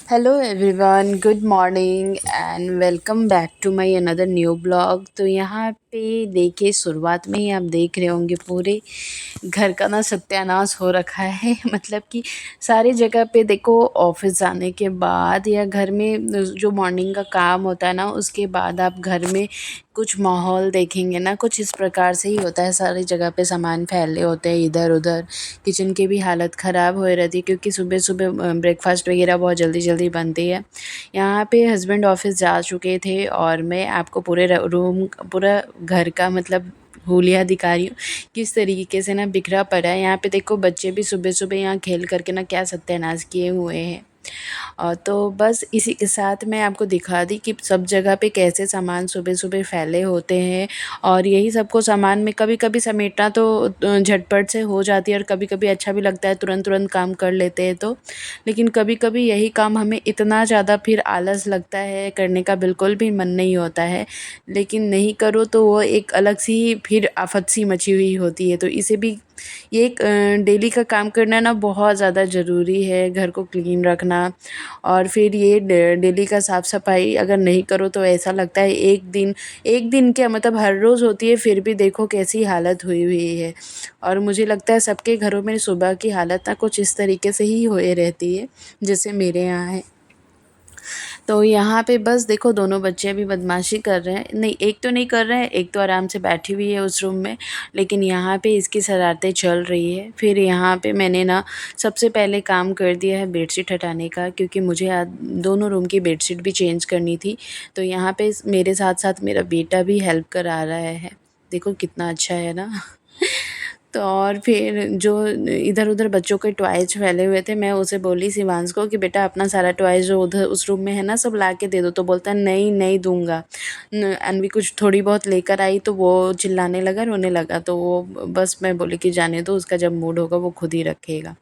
Hello everyone, good morning and welcome back to my another new blog. तो यहाँ पे देखिए, शुरुआत में ही आप देख रहे होंगे पूरे घर का ना सत्यानाश हो रखा है। मतलब कि सारी जगह पे देखो, ऑफिस जाने के बाद या घर में जो मॉर्निंग का काम होता है ना, उसके बाद आप घर में कुछ माहौल देखेंगे ना, कुछ इस प्रकार से ही होता है। सारी जगह पे सामान फैले होते हैं इधर उधर। किचन की भी हालत ख़राब हो रहती है क्योंकि सुबह सुबह ब्रेकफास्ट वगैरह बहुत जल्दी जल्दी बनती है। यहाँ पे हस्बैंड ऑफिस जा चुके थे और मैं आपको पूरे रूम, पूरा घर का मतलब हुलिया दिखा रही हूँ किस तरीके से ना बिखरा पड़ा है। यहाँ पे देखो, बच्चे भी सुबह सुबह यहाँ खेल करके ना क्या सत्यानाश किए हुए हैं। तो बस इसी के साथ मैं आपको दिखा दी कि सब जगह पे कैसे सामान सुबह-सुबह फैले होते हैं। और यही सबको सामान में कभी-कभी समेटना तो झटपट से हो जाती है और कभी-कभी अच्छा भी लगता है, तुरंत-तुरंत काम कर लेते हैं तो। लेकिन कभी-कभी यही काम हमें इतना ज़्यादा फिर आलस लगता है, करने का बिल्कुल भी मन नहीं होता है। लेकिन नहीं करो तो वो एक अलग सी ही फिर आफ़त सी मची हुई होती है। तो इसे भी, ये एक डेली का काम करना ना बहुत ज़्यादा ज़रूरी है, घर को क्लीन रखना। और फिर ये डेली का साफ़ सफाई अगर नहीं करो तो ऐसा लगता है एक दिन क्या, मतलब हर रोज़ होती है, फिर भी देखो कैसी हालत हुई हुई है। और मुझे लगता है सबके घरों में सुबह की हालत ना कुछ इस तरीके से ही हुए रहती है जैसे मेरे यहाँ है। तो यहाँ पे बस देखो, दोनों बच्चे अभी बदमाशी कर रहे हैं। नहीं, एक तो नहीं कर रहे हैं, एक तो आराम से बैठी हुई है उस रूम में। लेकिन यहाँ पे इसकी शरारतें चल रही है। फिर यहाँ पे मैंने ना सबसे पहले काम कर दिया है बेडशीट हटाने का, क्योंकि मुझे आज दोनों रूम की बेडशीट भी चेंज करनी थी। तो यहाँ पे मेरे साथ-साथ मेरा बेटा भी हेल्प करा रहा है। देखो कितना अच्छा है ना। तो और फिर जो इधर-उधर बच्चों के टॉयज़ फैले हुए थे, मैं उसे बोली शिवांश को कि बेटा अपना सारा टॉयज़ जो उधर उस रूम में है ना, सब ला के दे दो। तो बोलता है नहीं, नहीं दूँगा। अन्वी कुछ थोड़ी बहुत लेकर आई तो वो चिल्लाने लगा, रोने लगा। तो वो बस मैं बोली कि जाने दो, उसका जब मूड होगा वो खुद ही रखेगा।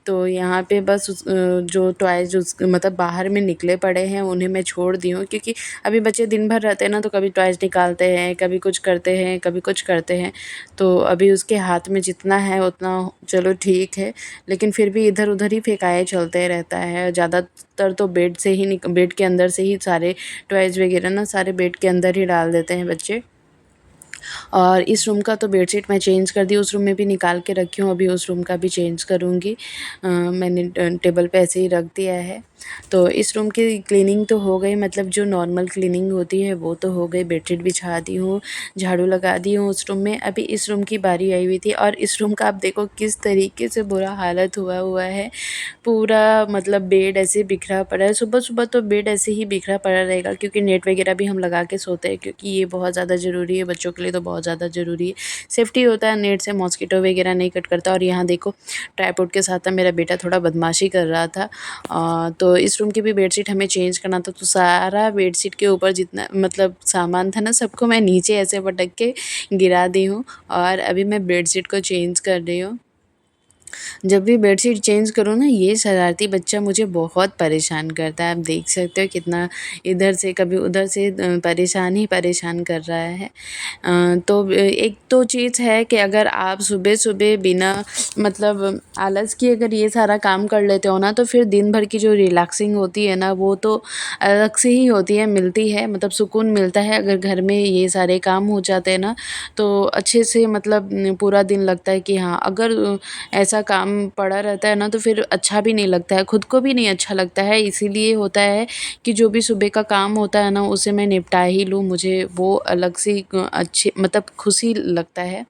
तो यहाँ पे बस जो टॉयज़ उस मतलब बाहर में निकले पड़े हैं उन्हें मैं छोड़ दी हूँ, क्योंकि अभी बच्चे दिन भर रहते हैं ना, तो कभी टॉयज़ निकालते हैं, कभी कुछ करते हैं, कभी कुछ करते हैं। तो अभी उसके हाथ में जितना है उतना चलो ठीक है, लेकिन फिर भी इधर-उधर ही फेंकाए चलते रहता है। ज़्यादातर तो बेड के अंदर से ही सारे टॉयज़ वगैरह ना सारे बेड के अंदर ही डाल देते हैं बच्चे। और इस रूम का तो बेडशीट मैं चेंज कर दी, उस रूम में भी निकाल के रखी हूँ, अभी उस रूम का भी चेंज करूँगी। मैंने टेबल पे ऐसे ही रख दिया है। तो इस रूम की क्लीनिंग तो हो गई, मतलब जो नॉर्मल क्लीनिंग होती है वो तो हो गई। बेडशीट बिछा दी हूँ, झाड़ू लगा दी हूँ उस रूम में। अभी इस रूम की बारी आई हुई थी और इस रूम का आप देखो किस तरीके से बुरा हालत हुआ हुआ है। पूरा मतलब बेड ऐसे बिखरा पड़ा है। सुबह-सुबह तो बेड ऐसे ही बिखरा पड़ा रहेगा, क्योंकि नेट वगैरह भी हम लगा के सोते हैं, क्योंकि ये बहुत ज़्यादा ज़रूरी है, बच्चों के लिए तो बहुत ज़्यादा ज़रूरी है। सेफ्टी होता है, नेट से मॉस्किटो वगैरह नहीं कट करता। और यहाँ देखो, ट्राइपॉड के साथ ना मेरा बेटा थोड़ा बदमाशी कर रहा था। तो इस रूम की भी बेडशीट हमें चेंज करना था, तो सारा बेडशीट के ऊपर जितना मतलब सामान था ना, सबको मैं नीचे ऐसे पटक के गिरा दी हूँ और अभी मैं बेडशीट को चेंज कर रही हूँ। जब भी बेडशीट चेंज करो ना, ये शरारती बच्चा मुझे बहुत परेशान करता है। आप देख सकते हो कितना इधर से कभी उधर से परेशान ही परेशान कर रहा है। तो एक तो चीज़ है कि अगर आप सुबह-सुबह बिना मतलब आलस किए अगर ये सारा काम कर लेते हो ना, तो फिर दिन भर की जो रिलैक्सिंग होती है ना, वो तो अलग से ही होती है, मिलती है, मतलब सुकून मिलता है। अगर घर में ये सारे काम हो जाते हैं ना, तो अच्छे से मतलब पूरा दिन लगता है कि हाँ, अगर ऐसा काम पड़ा रहता है ना, तो फिर अच्छा भी नहीं लगता है, खुद को भी नहीं अच्छा लगता है। इसीलिए होता है कि जो भी सुबह का काम होता है ना, उसे मैं निपटा ही लूँ, मुझे वो अलग से अच्छी मतलब खुशी लगता है।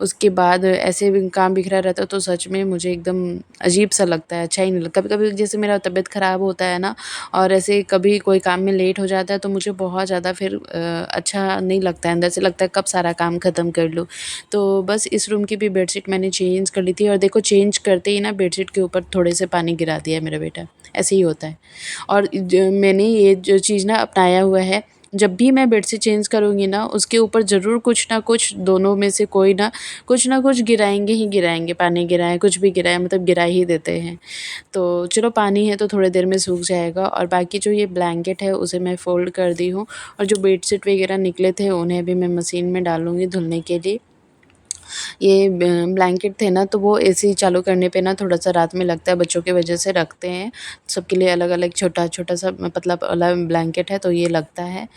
उसके बाद ऐसे भी काम बिखरा रहता है तो सच में मुझे एकदम अजीब-सा लगता है, अच्छा ही नहीं लगता। कभी-कभी जैसे मेरा तबीयत ख़राब होता है ना, और ऐसे कभी कोई काम में लेट हो जाता है, तो मुझे बहुत ज़्यादा फिर अच्छा नहीं लगता है, अंदर से लगता है कब सारा काम ख़त्म कर लूँ। तो बस इस रूम की भी बेडशीट मैंने चेंज कर ली थी और देखो, चेंज करते ही ना बेडशीट के ऊपर थोड़े से पानी गिरा दिया मेरा बेटा, ऐसे ही होता है। और मैंने ये जो चीज़ ना अपनाया हुआ है, जब भी मैं बेडशीट चेंज करूँगी ना, उसके ऊपर ज़रूर कुछ ना कुछ, दोनों में से कोई ना कुछ गिराएँगे ही गिराएँगे, पानी गिराएँ, कुछ भी गिराएँ, मतलब गिरा ही देते हैं। तो चलो, पानी है तो थोड़ी देर में सूख जाएगा। और बाकी जो ये ब्लैंकेट है उसे मैं फ़ोल्ड कर दी हूँ, और जो बेडशीट वगैरह निकले थे उन्हें भी मैं मशीन में डालूँगी धुलने के लिए। ये ब्लैंकेट थे ना, तो वो एसी चालू करने पे ना थोड़ा सा रात में लगता है, बच्चों की वजह से रखते हैं। सबके लिए अलग अलग छोटा छोटा सा मतलब अलग ब्लैंकेट है, तो ये लगता है।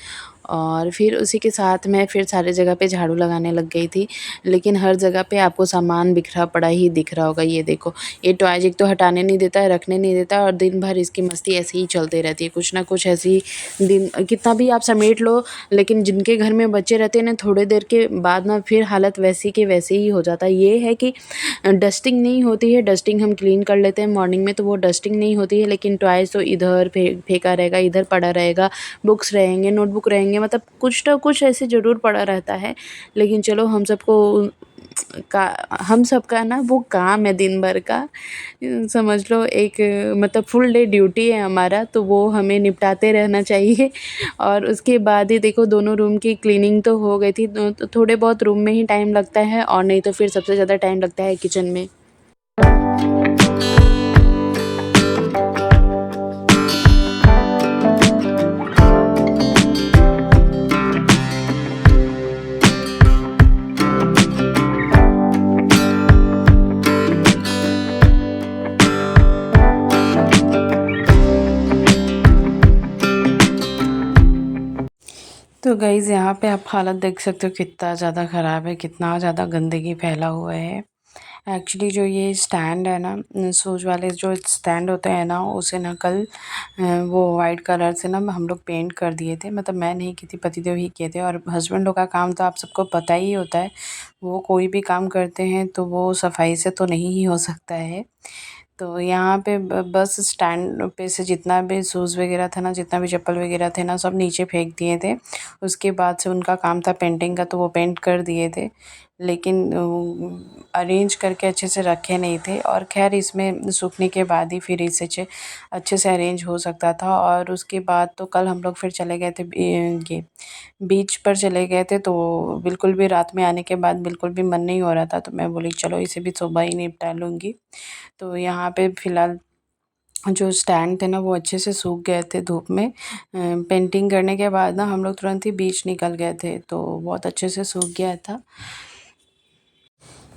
और फिर उसी के साथ मैं फिर सारी जगह पे झाड़ू लगाने लग गई थी। लेकिन हर जगह पे आपको सामान बिखरा पड़ा ही दिख रहा होगा। ये देखो, ये टॉयज एक तो हटाने नहीं देता है, रखने नहीं देता है, और दिन भर इसकी मस्ती ऐसे ही चलते रहती है। कुछ ना कुछ ऐसी दिन कितना भी आप समेट लो, लेकिन जिनके घर में बच्चे रहते हैं ना, थोड़ी देर के बाद ना फिर हालत वैसी के वैसे ही हो जाता है। ये है कि डस्टिंग नहीं होती है, डस्टिंग हम क्लीन कर लेते हैं मॉर्निंग में, तो वो डस्टिंग नहीं होती है, लेकिन टॉयज़ तो इधर फेंका रहेगा, इधर पड़ा रहेगा, बुक्स रहेंगे, नोटबुक रहेंगे, मतलब कुछ ना कुछ ऐसे ज़रूर पड़ा रहता है। लेकिन चलो, का हम सबका ना वो काम है दिन भर का, समझ लो एक मतलब फुल डे ड्यूटी है हमारा, तो वो हमें निपटाते रहना चाहिए। और उसके बाद ही देखो, दोनों रूम की क्लीनिंग तो हो गई थी, तो थोड़े बहुत रूम में ही टाइम लगता है, और नहीं तो फिर सबसे ज़्यादा टाइम लगता है किचन में। तो गाइज़, यहाँ पे आप हालत देख सकते हो कितना ज़्यादा ख़राब है, कितना ज़्यादा गंदगी फैला हुआ है। एक्चुअली जो ये स्टैंड है ना, शूज़ वाले जो स्टैंड होते हैं ना, उसे ना कल वो वाइट कलर से ना हम लोग पेंट कर दिए थे। मतलब मैं नहीं की थी, पतिदेव ही किए थे। और हस्बैंड लोग का काम तो आप सबको पता ही होता है, वो कोई भी काम करते हैं तो वो सफाई से तो नहीं ही हो सकता है। तो यहाँ पे बस स्टैंड पे से जितना भी शूज़ वगैरह था ना, जितना भी चप्पल वगैरह थे ना, सब नीचे फेंक दिए थे। उसके बाद से उनका काम था पेंटिंग का, तो वो पेंट कर दिए थे, लेकिन अरेंज करके अच्छे से रखे नहीं थे। और ख़ैर, इसमें सूखने के बाद ही फिर इसे अच्छे से अरेंज हो सकता था। और उसके बाद तो कल हम लोग फिर चले गए थे, ये बीच पर चले गए थे, तो बिल्कुल भी रात में आने के बाद बिल्कुल भी मन नहीं हो रहा था, तो मैं बोली चलो इसे भी सुबह ही निपटा लूँगी। तो यहाँ पे फ़िलहाल जो स्टैंड थे ना, वो अच्छे से सूख गए थे धूप में। पेंटिंग करने के बाद ना हम लोग तुरंत ही बीच निकल गए थे, तो बहुत अच्छे से सूख गया था।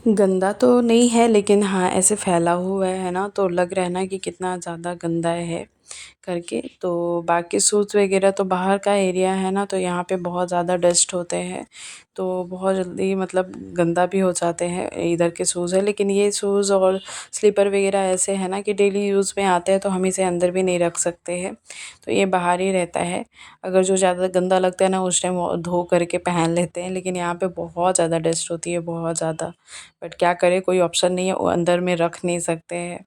गंदा तो नहीं है, लेकिन हाँ, ऐसे फैला हुआ है ना, तो लग रहा है ना कि कितना ज़्यादा गंदा है करके। तो बाकी शूज़ वगैरह तो बाहर का एरिया है ना, तो यहाँ पे बहुत ज़्यादा डस्ट होते हैं, तो बहुत जल्दी मतलब गंदा भी हो जाते हैं। इधर के शूज़ है, लेकिन ये शूज़ और स्लीपर वगैरह ऐसे है ना कि डेली यूज़ में आते हैं, तो हम इसे अंदर भी नहीं रख सकते हैं, तो ये बाहर ही रहता है। अगर जो ज़्यादा गंदा लगता है ना, उस टाइम वो धो करके पहन लेते हैं, लेकिन यहाँ पे बहुत ज़्यादा डस्ट होती है, बहुत ज़्यादा। बट क्या करें, कोई ऑप्शन नहीं है, वो अंदर में रख नहीं सकते हैं।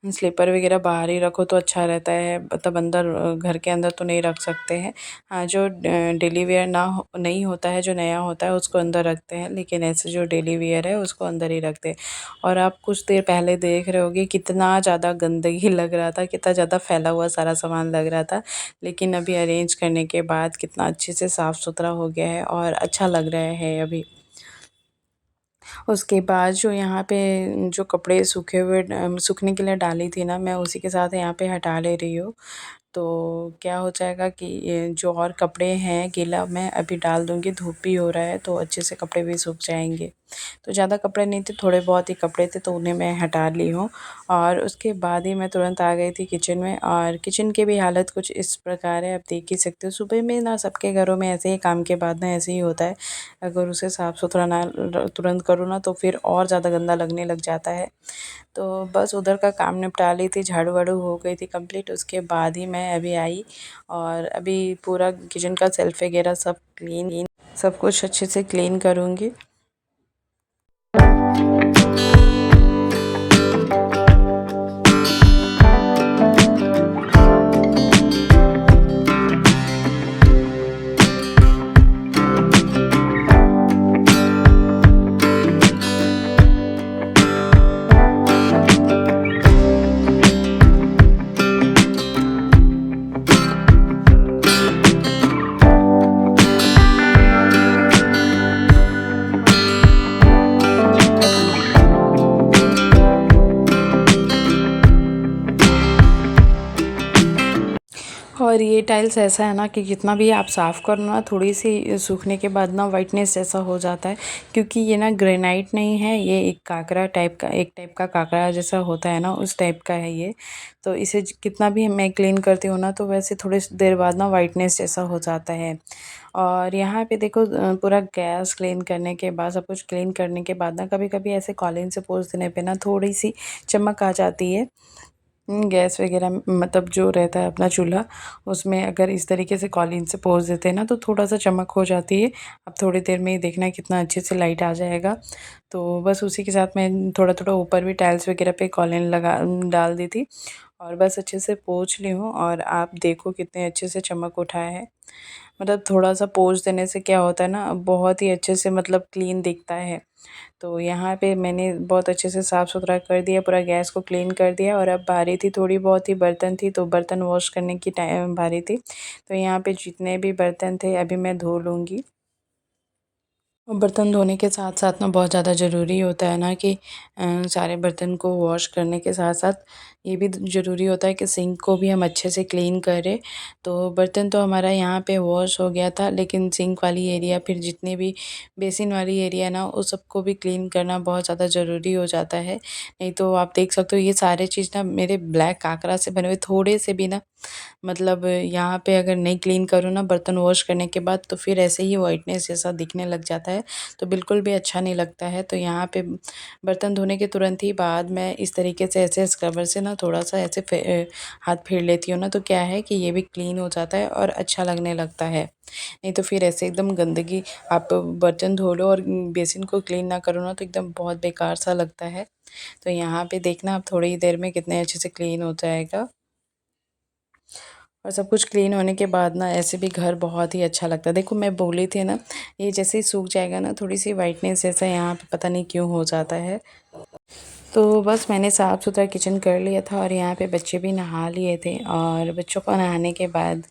स्लीपर वगैरह बाहर ही रखो तो अच्छा रहता है, मतलब अंदर घर के अंदर तो नहीं रख सकते हैं। हाँ, जो डेली वियर नहीं होता है, जो नया होता है उसको अंदर रखते हैं, लेकिन ऐसे जो डेली वियर है उसको अंदर ही रखते हैं। और आप कुछ देर पहले देख रहे होगे कितना ज़्यादा गंदगी लग रहा था, कितना ज़्यादा फैला हुआ सारा सामान लग रहा था, लेकिन अभी अरेंज करने के बाद कितना अच्छे से साफ़ सुथरा हो गया है और अच्छा लग रहा है अभी। उसके बाद जो यहाँ पे जो कपड़े सूखे हुए सूखने के लिए डाली थी ना, मैं उसी के साथ यहाँ पे हटा ले रही हूँ। तो क्या हो जाएगा कि ये जो और कपड़े हैं गीला, मैं अभी डाल दूँगी, धूप भी हो रहा है तो अच्छे से कपड़े भी सूख जाएंगे। तो ज़्यादा कपड़े नहीं थे, थोड़े बहुत ही कपड़े थे, तो उन्हें मैं हटा ली हूँ। और उसके बाद ही मैं तुरंत आ गई थी किचन में, और किचन की भी हालत कुछ इस प्रकार है, आप देख ही सकते हो। सुबह में ना सबके घरों में ऐसे ही, काम के बाद ना ऐसे ही होता है, अगर उसे साफ़ सुथरा ना तुरंत करो ना, तो फिर और ज़्यादा गंदा लगने लग जाता है। तो बस उधर का काम निपटा ली थी, झाड़ू वाड़ू हो गई थी कंप्लीट। उसके बाद ही मैं अभी आई, और अभी पूरा किचन का सेल्फ वगैरह सब क्लीन, सब कुछ अच्छे से क्लीन करूँगी। और ये टाइल्स ऐसा है ना कि जितना भी आप साफ़ करो ना, थोड़ी सी सूखने के बाद ना वाइटनेस ऐसा हो जाता है, क्योंकि ये ना ग्रेनाइट नहीं है, ये एक काकरा टाइप का, एक टाइप का काकरा जैसा होता है ना, उस टाइप का है ये। तो इसे कितना भी मैं क्लीन करती हूँ ना, तो वैसे थोड़ी देर बाद ना वाइटनेस जैसा हो जाता है। और यहाँ पे देखो पूरा गैस क्लीन करने के बाद, सब कुछ क्लीन करने के बाद ना, कभी कभी ऐसे कॉलिन से पोंछ देने पे ना थोड़ी सी चमक आ जाती है। गैस वगैरह मतलब जो रहता है अपना चूल्हा, उसमें अगर इस तरीके से कॉलिन से पोंछ देते हैं ना, तो थोड़ा सा चमक हो जाती है। अब थोड़ी देर में ही देखना कितना अच्छे से लाइट आ जाएगा। तो बस उसी के साथ मैं थोड़ा थोड़ा ऊपर भी टाइल्स वगैरह पे कॉलिन लगा डाल दी थी, और बस अच्छे से पोंछ ली हूँ। और आप देखो कितने अच्छे से चमक उठा है। मतलब थोड़ा सा पोंछ देने से क्या होता है ना, बहुत ही अच्छे से मतलब क्लीन दिखता है। तो यहाँ पे मैंने बहुत अच्छे से साफ़ सुथरा कर दिया, पूरा गैस को क्लीन कर दिया। और अब बारी थी, थोड़ी बहुत ही बर्तन थी, तो बर्तन वॉश करने की टाइम बारी थी। तो यहाँ पे जितने भी बर्तन थे अभी मैं धो लूँगी। और बर्तन धोने के साथ साथ ना बहुत ज़्यादा ज़रूरी होता है ना कि सारे बर्तन को वॉश करने के साथ साथ ये भी ज़रूरी होता है कि सिंक को भी हम अच्छे से क्लीन करें। तो बर्तन तो हमारा यहाँ पे वॉश हो गया था, लेकिन सिंक वाली एरिया, फिर जितने भी बेसिन वाली एरिया ना, उस सबको भी क्लीन करना बहुत ज़्यादा ज़रूरी हो जाता है। नहीं तो आप देख सकते हो ये सारे चीज़ ना मेरे ब्लैक काकरा से बने हुए, थोड़े से भी ना मतलब यहाँ पे अगर नहीं क्लीन करो ना बर्तन वॉश करने के बाद, तो फिर ऐसे ही वाइटनेस जैसा दिखने लग जाता है, तो बिल्कुल भी अच्छा नहीं लगता है। तो यहाँ पे बर्तन धोने के तुरंत ही बाद मैं इस तरीके से ऐसे स्क्रबर से ना थोड़ा सा ऐसे हाथ फेर लेती हूँ ना, तो क्या है कि ये भी क्लीन हो जाता है और अच्छा लगने लगता है। नहीं तो फिर ऐसे एकदम गंदगी, आप बर्तन धो लो और बेसिन को क्लीन ना करो ना, तो एकदम बहुत बेकार सा लगता है। तो यहाँ पे देखना आप थोड़ी ही देर में कितने अच्छे से क्लीन हो जाएगा। और सब कुछ क्लीन होने के बाद ना ऐसे भी घर बहुत ही अच्छा लगता है। देखो मैं बोली थी ना, ये जैसे ही सूख जाएगा ना, थोड़ी सी वाइटनेस जैसा यहाँ पे पता नहीं क्यों हो जाता है। तो बस मैंने साफ़ सुथरा किचन कर लिया था, और यहाँ पे बच्चे भी नहा लिए थे। और बच्चों को नहाने के बाद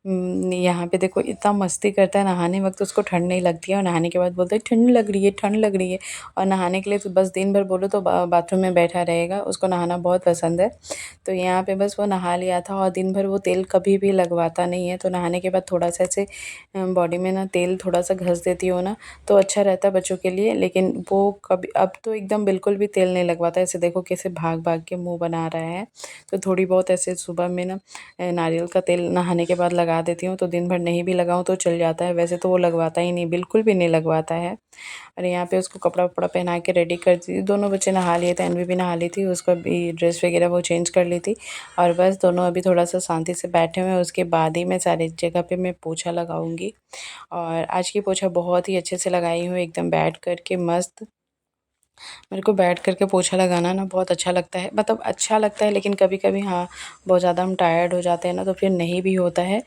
यहाँ पे देखो इतना मस्ती करता है, नहाने वक्त उसको ठंड नहीं लगती है, और नहाने के बाद बोलता है ठंड लग रही है, ठंड लग रही है। और नहाने के लिए तो बस दिन भर बोलो तो बाथरूम में बैठा रहेगा, उसको नहाना बहुत पसंद है। तो यहाँ पे बस वो नहा लिया था, और दिन भर वो तेल कभी भी लगवाता नहीं है। तो नहाने के बाद थोड़ा सा ऐसे बॉडी में ना तेल थोड़ा सा घस देती हो ना, तो अच्छा रहता है बच्चों के लिए। लेकिन वो कभी अब तो एकदम बिल्कुल भी तेल नहीं लगवाता। ऐसे देखो कैसे भाग भाग के मुँह बना रहा है। तो थोड़ी बहुत ऐसे सुबह में ना नारियल का तेल नहाने के बाद लगा देती हूँ, तो दिन भर नहीं भी लगाऊँ तो चल जाता है। वैसे तो वो लगवाता ही नहीं, बिल्कुल भी नहीं लगवाता है। और यहाँ पे उसको कपड़ा वपड़ा पहना के रेडी कर दी। दोनों बच्चे नहा लिए थे, अनवी भी नहा ली थी, उसको भी ड्रेस वगैरह वो चेंज कर ली थी। और बस दोनों अभी थोड़ा सा शांति से बैठे हुए हैं। उसके बाद ही मैं सारी जगह पे मैं पोछा लगाऊंगी। और आज की पोछा बहुत ही अच्छे से लगाई हूँ, एकदम बैठ कर के मस्त। मेरे को बैठ कर के पोछा लगाना ना बहुत अच्छा लगता है, मतलब अच्छा लगता है, लेकिन कभी कभी हाँ बहुत ज़्यादा हम टायर्ड हो जाते हैं ना, तो फिर नहीं भी होता है।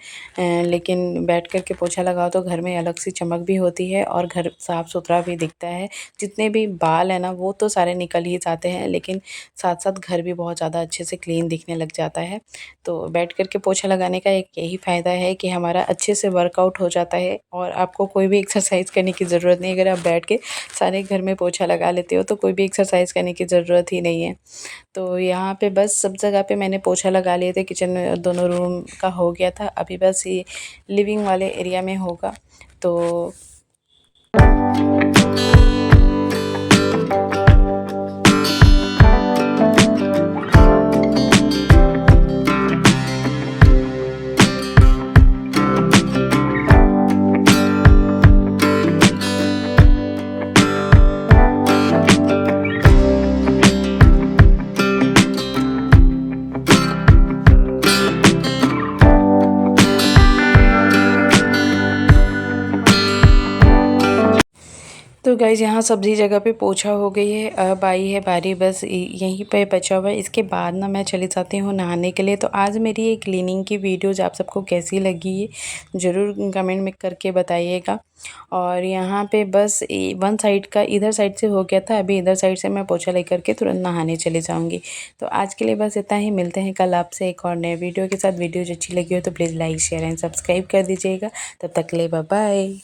लेकिन बैठ कर के पोछा लगाओ तो घर में अलग सी चमक भी होती है, और घर साफ़ सुथरा भी दिखता है। जितने भी बाल हैं ना वो तो सारे निकल ही जाते हैं, लेकिन साथ साथ घर भी बहुत ज़्यादा अच्छे से क्लीन दिखने लग जाता है। तो बैठ कर के पोछा लगाने का एक यही फ़ायदा है कि हमारा अच्छे से वर्कआउट हो जाता है, और आपको कोई भी एक्सरसाइज करने की ज़रूरत नहीं। अगर आप बैठ के सारे घर में पोछा लगा लेते हो, तो कोई भी एक्सरसाइज करने की ज़रूरत ही नहीं है। तो यहाँ पे बस सब जगह पे मैंने पोछा लगा लिए थे, किचन में दोनों रूम का हो गया था, अभी बस ये लिविंग वाले एरिया में होगा। तो गाइज़ यहाँ सब्ज़ी जगह पे पोछा हो गई है, अब आई है बारी बस यहीं पे बचा हुआ है। इसके बाद ना मैं चली जाती हूँ नहाने के लिए। तो आज मेरी ये क्लीनिंग की वीडियोज़ आप सबको कैसी लगी है ज़रूर कमेंट में करके बताइएगा। और यहाँ पे बस वन साइड का इधर साइड से हो गया था, अभी इधर साइड से मैं पोछा लेकर के तुरंत नहाने चली जाऊँगी। तो आज के लिए बस इतना ही, मिलते हैं कल आपसे एक और नए वीडियो के साथ। वीडियो अच्छी लगी हो तो please like share and subscribe कर दीजिएगा। तब तक के लिए बाय बाय।